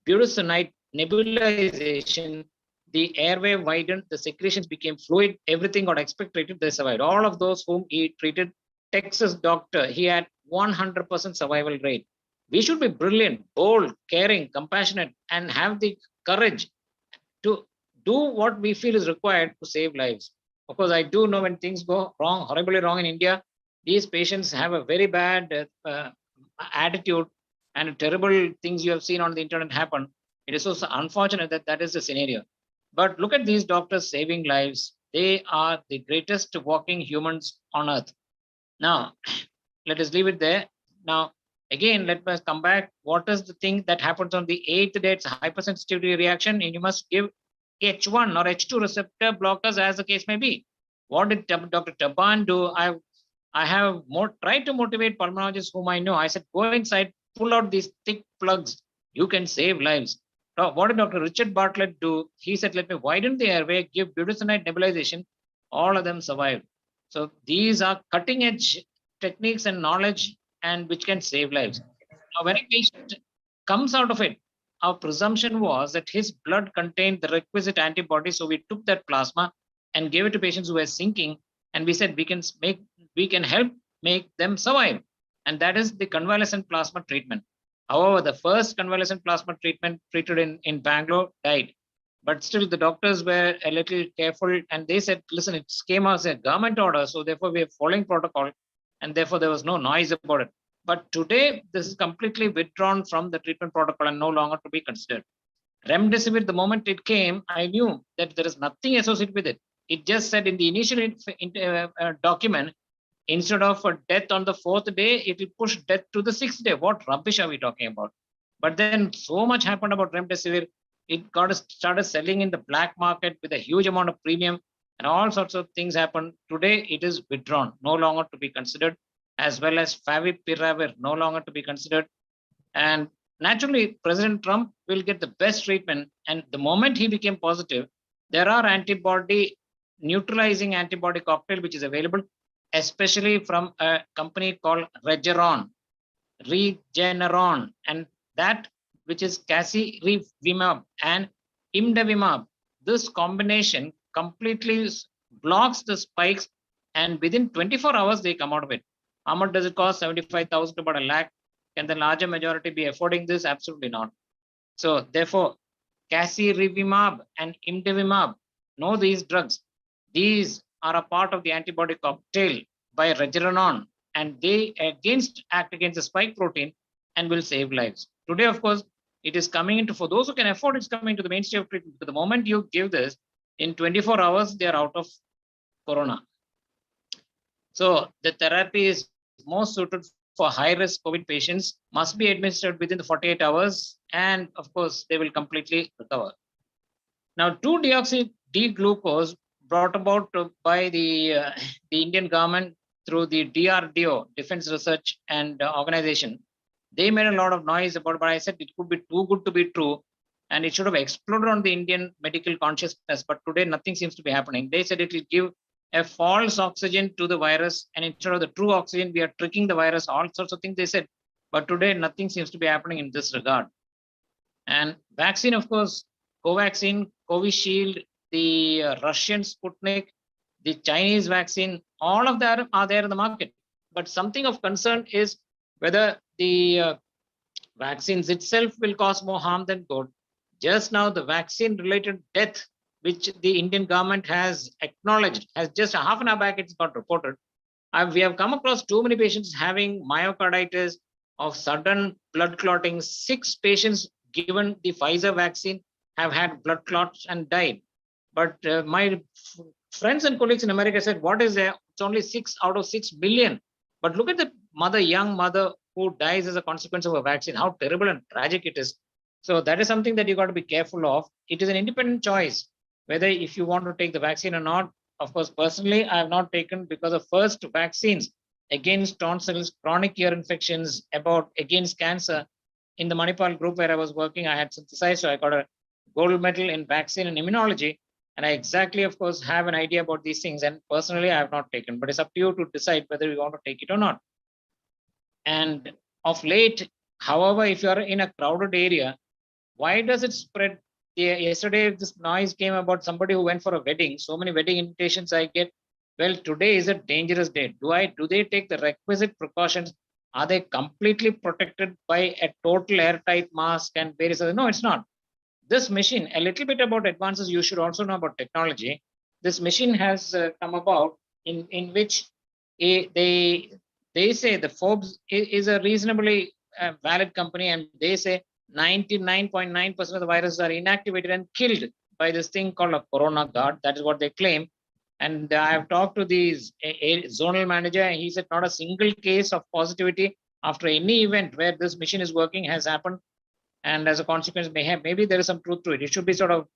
budesonide nebulization. The airway widened, the secretions became fluid, everything got expectorated, they survived. All of those whom he treated, Texas doctor, he had 100% survival rate. We should be brilliant, bold, caring, compassionate, and have the courage to do what we feel is required to save lives. Of course, I do know when things go wrong, horribly wrong in India, these patients have a very bad attitude and terrible things you have seen on the internet happen. It is so unfortunate that that is the scenario. But look at these doctors saving lives. They are the greatest walking humans on earth. Now, let us leave it there. Now, again, let us come back. What is the thing that happens on the 8th day? It's a hypersensitivity reaction, and you must give H1 or H2 receptor blockers as the case may be. What did Dr. Taban do? I have tried to motivate pulmonologists whom I know. I said, go inside, pull out these thick plugs. You can save lives. Now, what did Dr. Richard Bartlett do? He said, let me widen the airway, give budesonide nebulization. All of them survived. So these are cutting edge techniques and knowledge and which can save lives. Now, when a patient comes out of it, our presumption was that his blood contained the requisite antibodies. So we took that plasma and gave it to patients who were sinking. And we said, we can help make them survive. And that is the convalescent plasma treatment. However, the first convalescent plasma treatment treated in Bangalore died. But still the doctors were a little careful and they said, listen, it came as a government order. So therefore we are following protocol and therefore there was no noise about it. But today this is completely withdrawn from the treatment protocol and no longer to be considered. Remdesivir, the moment it came, I knew that there is nothing associated with it. It just said in the initial document, instead of a death on the 4th day, it will push death to the 6th day. What rubbish are we talking about? But then so much happened about remdesivir. It started selling in the black market with a huge amount of premium and all sorts of things happened. Today, it is withdrawn, no longer to be considered, as well as favipiravir, no longer to be considered. And naturally, President Trump will get the best treatment. And the moment he became positive, there are neutralizing antibody cocktail, which is available, especially from a company called Regeneron, and that which is casirivimab and imdevimab. This combination completely blocks the spikes and within 24 hours, they come out of it. How much does it cost? 75,000 to about $1 lakh. Can the larger majority be affording this? Absolutely not. So therefore, casirivimab and imdevimab, know these drugs. These are a part of the antibody cocktail by Regeneron, and they act against the spike protein and will save lives. Today, of course, it is coming into, for those who can afford, it's coming to the mainstream of treatment. But the moment you give this, in 24 hours, they are out of corona. So the therapy is most suited for high-risk COVID patients, must be administered within the 48 hours, and of course, they will completely recover. Now, 2-deoxy-D-glucose brought about by the Indian government through the DRDO, Defense Research and Organization. They made a lot of noise about it, but I said it could be too good to be true, and it should have exploded on the Indian medical consciousness, but today nothing seems to be happening. They said it will give a false oxygen to the virus, and instead of the true oxygen, we are tricking the virus, all sorts of things they said. But today, nothing seems to be happening in this regard. And vaccine, of course, Covaxin, Covishield, the Russian Sputnik, the Chinese vaccine, all of that are there in the market. But something of concern is whether the vaccines itself will cause more harm than good. Just now, the vaccine related death, which the Indian government has acknowledged, has just a half an hour back, it's got reported. We have come across too many patients having myocarditis of sudden blood clotting. 6 patients given the Pfizer vaccine have had blood clots and died. But my friends and colleagues in America said, what is there? It's only 6 out of 6 billion. But look at the mother, young mother who dies as a consequence of a vaccine, how terrible and tragic it is. So that is something that you got to be careful of. It is an independent choice, whether if you want to take the vaccine or not. Of course, personally, I have not taken because of first vaccines against tonsils, chronic ear infections, against cancer. In the Manipal group where I was working, I had synthesized, so I got a gold medal in vaccine and immunology. And I exactly, of course, have an idea about these things. And personally, I have not taken, but it's up to you to decide whether you want to take it or not. And of late, however, if you are in a crowded area, why does it spread? Yesterday, this noise came about somebody who went for a wedding. So many wedding invitations I get. Well, today is a dangerous day. Do they take the requisite precautions? Are they completely protected by a total airtight mask and various other? No, it's not. This machine, a little bit about advances you should also know about technology. This machine has come about in which they say the Forbes is a reasonably valid company, and they say 99.9% of the viruses are inactivated and killed by this thing called a corona guard. That is what they claim. And I have talked to the zonal manager, and he said not a single case of positivity after any event where this machine is working has happened. And as a consequence, maybe there is some truth to it. It should be sort of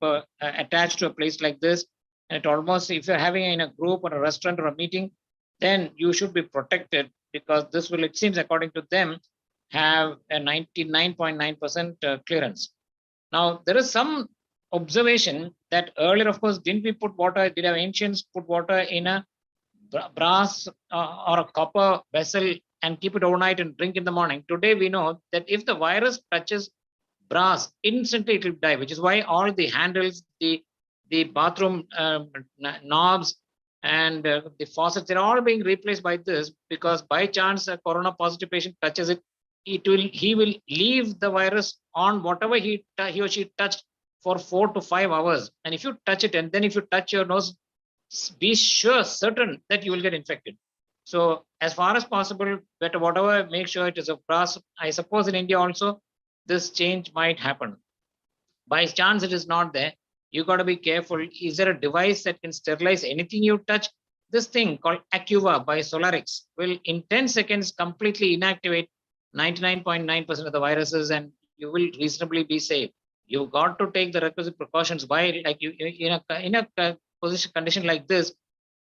attached to a place like this. And it almost, if you're having in a group or a restaurant or a meeting, then you should be protected, because this will, it seems, according to them, have a 99.9% clearance. Now, there is some observation that earlier, of course, did our ancients put water in a brass or a copper vessel and keep it overnight and drink in the morning? Today, we know that if the virus touches brass, instantly it will die, which is why all the handles, the bathroom knobs, and the faucets, they're all being replaced by this, because by chance a corona positive patient touches it, he will leave the virus on whatever he or she touched for 4 to 5 hours. And if you touch it, and then if you touch your nose, be certain that you will get infected. So as far as possible, better whatever, make sure it is of brass. I suppose in India also, this change might happen. By chance it is not there, you got to be careful. Is there a device that can sterilize anything you touch? This thing called Acuva by Solarix will in 10 seconds completely inactivate 99.9% of the viruses, and you will reasonably be safe. You've got to take the requisite precautions. Why? Like you in a position condition like this,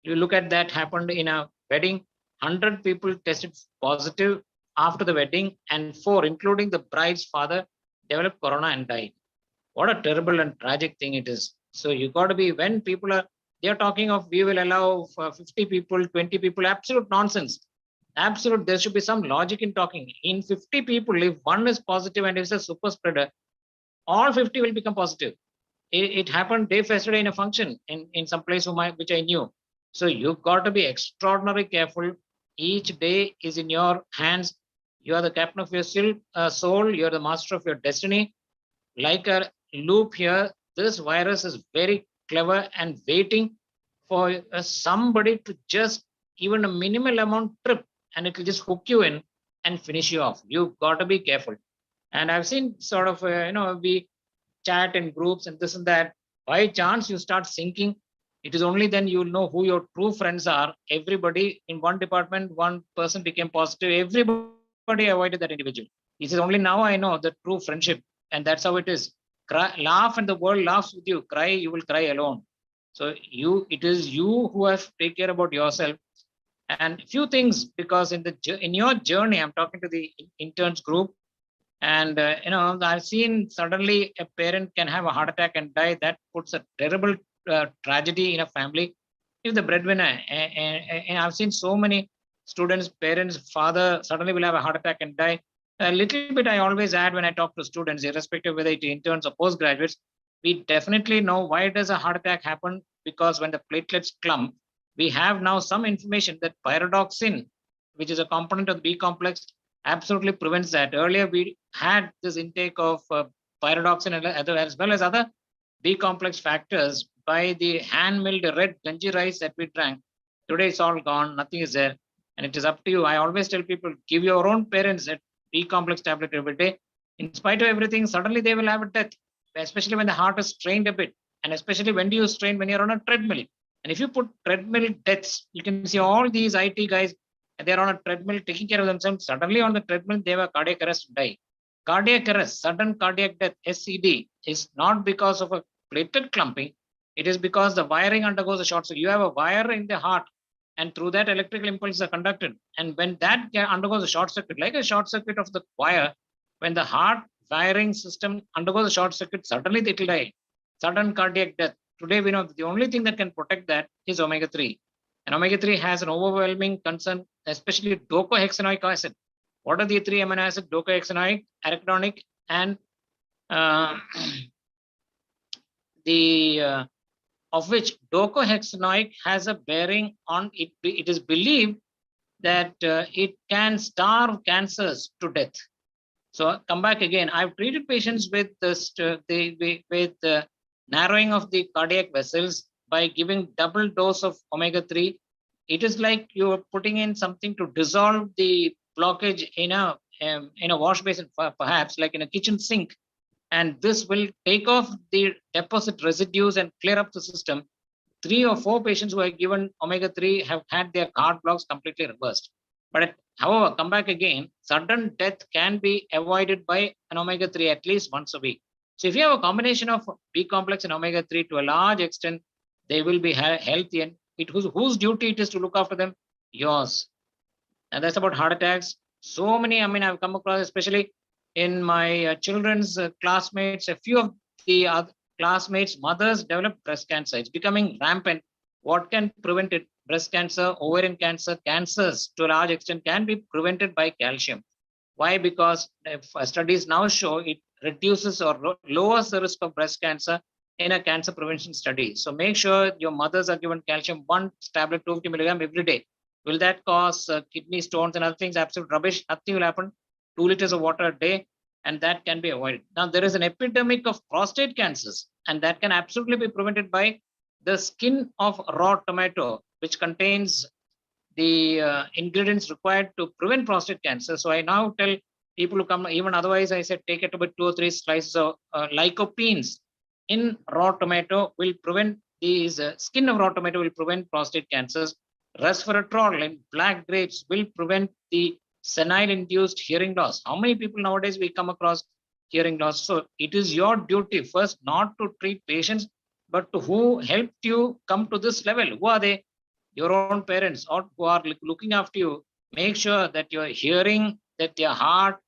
you look at that happened in a wedding. 100 people tested positive after the wedding, and 4, including the bride's father, developed corona and died. What a terrible and tragic thing it is. So you got to be, when people are, they are talking of we will allow 50 people, 20 people, absolute nonsense. Absolute, there should be some logic in talking. In 50 people, if one is positive and is a super spreader, all 50 will become positive. It happened day yesterday in a function in some place which I knew. So you've got to be extraordinarily careful. Each day is in your hands. You are the captain of your soul. You're the master of your destiny. Like a loop here, this virus is very clever and waiting for somebody to just even a minimal amount trip, and it will just hook you in and finish you off. You've got to be careful. And I've seen sort of, we chat in groups and this and that. By chance, you start sinking. It is only then you'll know who your true friends are. Everybody in one department, one person became positive. Everybody avoided that individual. He says, only now I know the true friendship. And that's how it is. Laugh and the world laughs with you. Cry, you will cry alone. So it is you who have to take care about yourself. And few things, because in your journey, I'm talking to the interns group, and I've seen suddenly a parent can have a heart attack and die. That puts a terrible tragedy in a family. if the breadwinner, and I've seen so many students, parents, father suddenly will have a heart attack and die. A little bit I always add when I talk to students, irrespective whether it interns or postgraduates, we definitely know why does a heart attack happen, because when the platelets clump, we have now some information that pyridoxine, which is a component of the B complex, absolutely prevents that. Earlier, we had this intake of pyridoxine as well as other B complex factors by the hand milled red ganji rice that we drank. Today, it's all gone, nothing is there. And it is up to you. I always tell people, give your own parents a B complex tablet every day. In spite of everything, suddenly they will have a death, especially when the heart is strained a bit. And especially when do you strain? When you're on a treadmill. And if you put treadmill deaths, you can see all these IT guys, they're on a treadmill taking care of themselves. Suddenly on the treadmill, they have a cardiac arrest, die. Cardiac arrest, sudden cardiac death, SCD, is not because of a platelet clumping. It is because the wiring undergoes a short circuit. You have a wire in the heart, and through that electrical impulses are conducted. And when that undergoes a short circuit, like a short circuit of the wire, when the heart wiring system undergoes a short circuit, suddenly it will die. Sudden cardiac death. Today we know the only thing that can protect that is omega-3. And omega-3 has an overwhelming concern, especially docosahexaenoic acid. What are the three amino acids? Docosahexaenoic, arachidonic, and of which docosahexaenoic has a bearing on it. It is believed that it can starve cancers to death. So come back again. I've treated patients with this with narrowing of the cardiac vessels by giving double dose of omega-3. It is like you're putting in something to dissolve the blockage in a wash basin, perhaps like in a kitchen sink, and this will take off the deposit residues and clear up the system. 3 or 4 patients who are given omega-3 have had their heart blocks completely reversed. But however, come back again, sudden death can be avoided by an omega-3 at least once a week. So if you have a combination of B complex and omega-3, to a large extent, they will be healthy. And whose duty it is to look after them? Yours. And that's about heart attacks. So many, I've come across, especially in my children's classmates, a few of the other classmates, mothers develop breast cancer. It's becoming rampant. What can prevent it? Breast cancer, ovarian cancer, cancers to a large extent can be prevented by calcium. Why? Because studies now show it reduces or lowers the risk of breast cancer in a cancer prevention study. So make sure your mothers are given calcium, 1 tablet, 250 milligram every day. Will that cause kidney stones and other things? Absolute rubbish. Nothing will happen. 2 liters of water a day, and that can be avoided. Now, there is an epidemic of prostate cancers, and that can absolutely be prevented by the skin of raw tomato, which contains the ingredients required to prevent prostate cancer. So I now tell people who come, even otherwise, I said take it about 2 or 3 slices of lycopenes in raw tomato will prevent these skin of raw tomato will prevent prostate cancers. Resveratrol in black grapes will prevent the senile induced hearing loss. How many people nowadays we come across hearing loss? So it is your duty first not to treat patients, but to who helped you come to this level. Who are they? Your own parents, or who are looking after you. Make sure that your hearing, that your heart,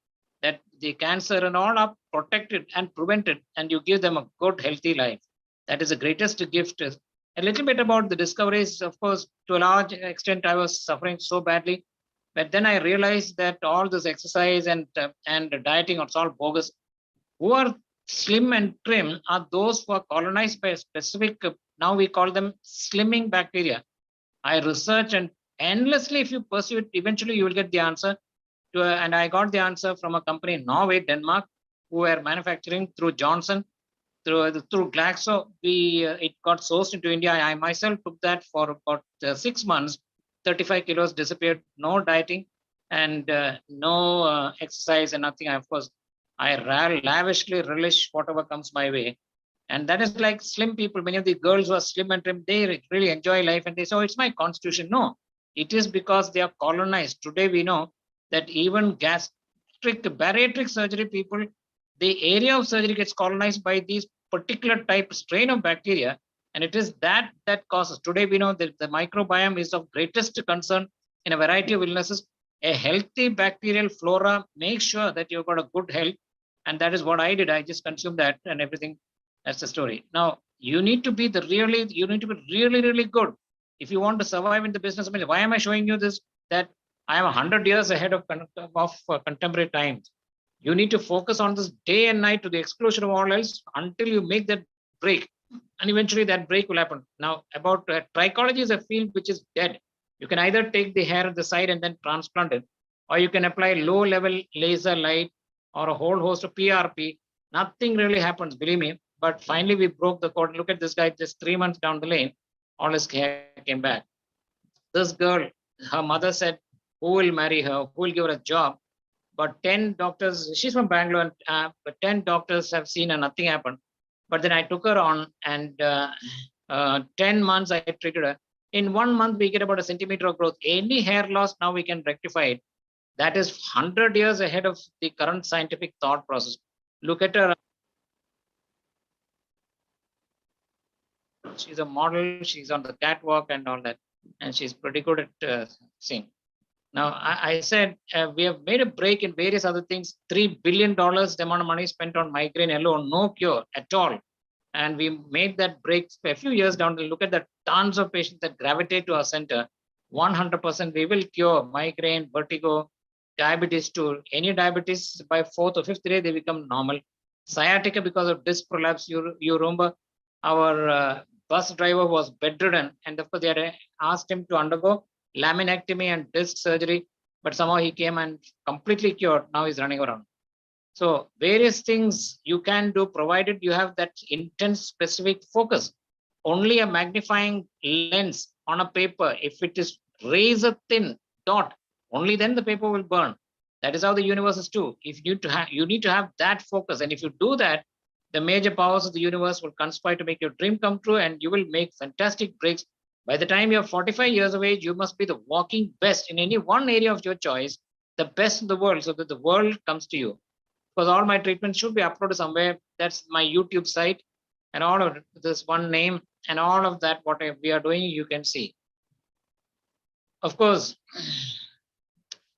that the cancer and all are protected and prevented, and you give them a good, healthy life. That is the greatest gift. A little bit about the discoveries, of course, to a large extent, I was suffering so badly. But then I realized that all this exercise and dieting are all bogus. Who are slim and trim are those who are colonized by a specific, now we call them slimming bacteria. I research and endlessly, if you pursue it, eventually you will get the answer. And I got the answer from a company in Norway, Denmark, who were manufacturing through Johnson, through Glaxo. It got sourced into India. I myself took that for about 6 months. 35 kilos disappeared. No dieting and no exercise and nothing. Of course, I lavishly relish whatever comes my way. And that is like slim people. Many of the girls who are slim and trim, they really enjoy life and they say, oh, it's my constitution. No, it is because they are colonized. Today we know that even bariatric surgery people, the area of surgery gets colonized by these particular type strain of bacteria. And it is that causes. Today we know that the microbiome is of greatest concern in a variety of illnesses. A healthy bacterial flora makes sure that you've got a good health. And that is what I did. I just consumed that and everything. That's the story. Now, you need to be really, really good. If you want to survive in the business, I mean, why am I showing you this? That I am 100 years ahead of contemporary times. You need to focus on this day and night to the exclusion of all else until you make that break. And eventually that break will happen. Now, about trichology is a field which is dead. You can either take the hair at the side and then transplant it, or you can apply low level laser light or a whole host of PRP. Nothing really happens, believe me. But finally, we broke the code. Look at this guy, just 3 months down the lane, all his hair came back. This girl, her mother said, who will marry her? Who will give her a job? But 10 doctors, she's from Bangalore, but 10 doctors have seen her, nothing happened. But then I took her on, and 10 months I treated her. In 1 month, we get about a centimeter of growth. Any hair loss, now we can rectify it. That is 100 years ahead of the current scientific thought process. Look at her. She's a model, she's on the catwalk and all that. And she's pretty good at singing. Now, I said we have made a break in various other things. $3 billion, the amount of money spent on migraine alone, no cure at all. And we made that break a few years down to look at the tons of patients that gravitate to our center. 100% we will cure migraine, vertigo, diabetes too. Any diabetes by 4th or 5th day, they become normal. Sciatica because of disc prolapse. You remember our bus driver was bedridden, and of course they had asked him to undergo laminectomy and disc surgery, but somehow he came and completely cured. Now he's running around. So various things you can do, provided you have that intense specific focus. Only a magnifying lens on a paper, if it is razor thin dot, only then the paper will burn. That is how the universe is too. If you need to have that focus, and if you do that, the major powers of the universe will conspire to make your dream come true, and you will make fantastic breaks. By the time you're 45 years of age, you must be the walking best in any one area of your choice, the best in the world, so that the world comes to you. Because all my treatments should be uploaded somewhere. That's my YouTube site, and all of this one name and all of that, what we are doing, you can see. Of course,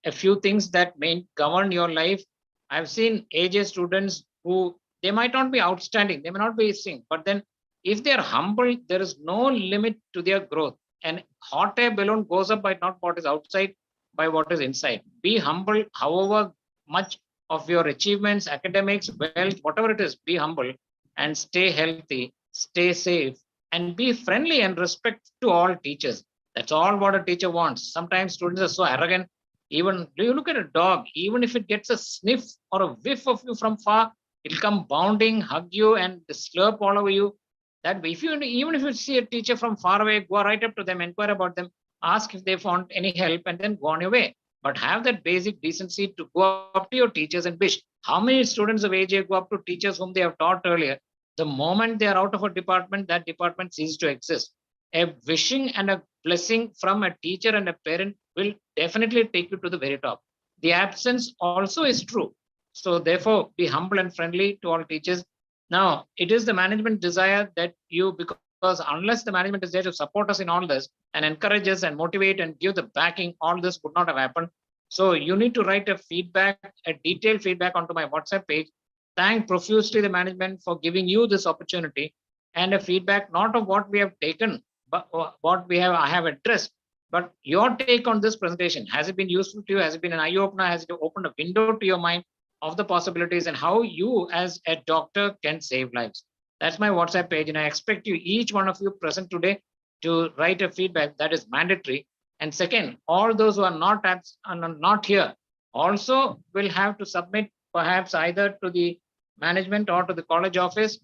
a few things that may govern your life. I've seen AJ students who, they might not be outstanding, they may not be sing, but then if they are humble, there is no limit to their growth. And hot air balloon goes up by not what is outside, by what is inside. Be humble, however much of your achievements, academics, wealth, whatever it is, be humble and stay healthy, stay safe, and be friendly and respect to all teachers. That's all what a teacher wants. Sometimes students are so arrogant. Even, do you look at a dog, even if it gets a sniff or a whiff of you from far, it'll come bounding, hug you, and slurp all over you. That if you, even if you see a teacher from far away, go right up to them, inquire about them, ask if they want any help, and then go on your way. But have that basic decency to go up to your teachers and wish. How many students of AJ go up to teachers whom they have taught earlier? The moment they are out of a department, that department ceases to exist. A wishing and a blessing from a teacher and a parent will definitely take you to the very top. The absence also is true. So therefore, be humble and friendly to all teachers. Now, it is the management desire that you, because unless the management is there to support us in all this and encourage us and motivate and give the backing, all this would not have happened. So you need to write a feedback, a detailed feedback onto my WhatsApp page. Thank profusely the management for giving you this opportunity, and a feedback not of what we have taken, but what I have addressed, but your take on this presentation. Has it been useful to you? Has it been an eye opener? Has it opened a window to your mind of the possibilities and how you as a doctor can save lives? That's my WhatsApp page, and I expect you, each one of you present today, to write a feedback. That is mandatory. And second, all those who are not here also will have to submit, perhaps either to the management or to the college office,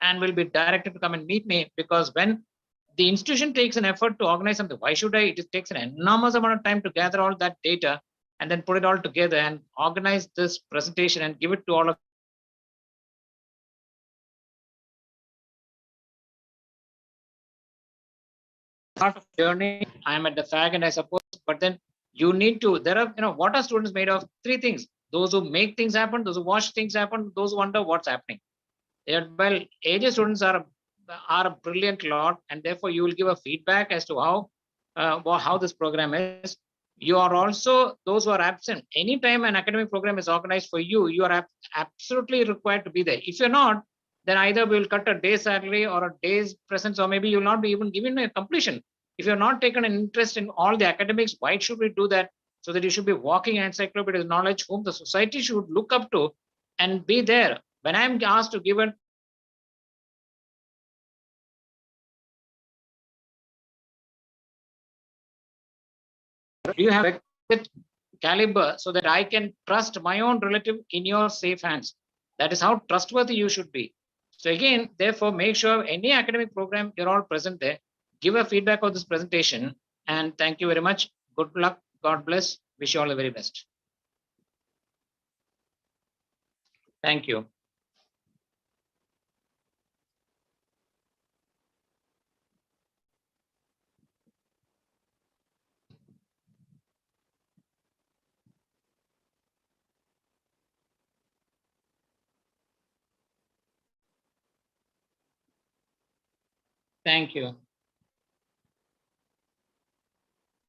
and will be directed to come and meet me. Because when the institution takes an effort to organize something, why should I? It takes an enormous amount of time to gather all that data and then put it all together and organize this presentation and give it to all of part of the journey. I'm at the fag end, I suppose, but then you need to, there are, what are students made of? Three things: those who make things happen, those who watch things happen, those who wonder what's happening. Well, AJ students are a brilliant lot, and therefore you will give a feedback as to how this program is. You are also those who are absent. Anytime an academic program is organized for you, you are absolutely required to be there. If you're not, then either we will cut a day's salary or a day's presence, or maybe you will not be even given a completion. If you're not taken an interest in all the academics, why should we do that? So that you should be walking encyclopedic knowledge whom the society should look up to and be there. When I'm asked to give an do you have a caliber so that I can trust my own relative in your safe hands? That is how trustworthy you should be. So again, therefore, make sure any academic program you're all present there. Give a feedback of this presentation, and thank you very much. Good luck. God bless. Wish you all the very best. Thank you. Thank you.